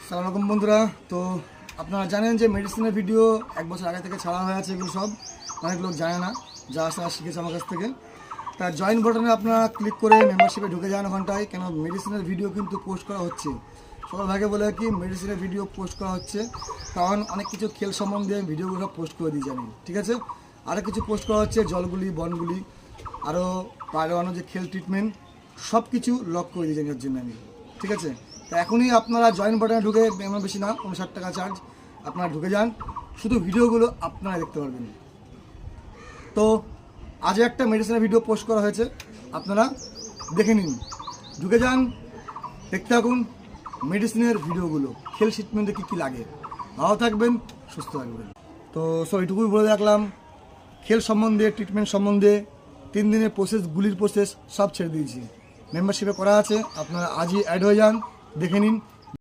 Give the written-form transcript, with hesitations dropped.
আসসালামু আলাইকুম বন্ধুরা। তো আপনারা জানেন যে মেডিসিনের ভিডিও 1 বছর আগে থেকে ছাড়া হয়ে আছে, এগুলো সব অনেক লোক জানে না, যা আসা শিখেছে আমার কাছ থেকে। তার জয়েন বাটনে আপনারা ক্লিক করে মেম্বারশিপে ঢুকে যান ওখানটায়, কেন মেডিসিনের ভিডিও কিন্তু পোস্ট করা হচ্ছে। সবার ভাগে বলে কি মেডিসিনের ভিডিও পোস্ট করা হচ্ছে, কারণ অনেক কিছু খেল সম্বন্ধে ভিডিওগুলো পোস্ট করে দিই জানি, ঠিক আছে। আরও কিছু পোস্ট করা হচ্ছে, জলগুলি বনগুলি আরও পায়রানো যে খেল ট্রিটমেন্ট সব কিছু লক করে দিই জানি ওর জন্য আমি, ঠিক আছে। তো এখনই আপনারা জয়েন বাটনে ঢুকে, এমন বেশি না, 59 টাকা চার্জ, আপনারা ঢুকে যান, শুধু ভিডিওগুলো আপনারা দেখতে পারবেন। তো আজও একটা মেডিসিনের ভিডিও পোস্ট করা হয়েছে, আপনারা দেখে নিন, ঢুকে যান, দেখতে থাকুন মেডিসিনের ভিডিওগুলো, খেল ট্রিটমেন্টে কী কী লাগে। ভালো থাকবেন, সুস্থ থাকবেন। তো এইটুকুই বলে রাখলাম, খেল সম্বন্ধে, ট্রিটমেন্ট সম্বন্ধে 3 দিনের প্রসেস, গুলির প্রসেস সব ছেড়ে দিয়েছি, মেম্বারশিপে করা আছে। আপনারা আজই অ্যাড হয়ে যান, দেখে নিন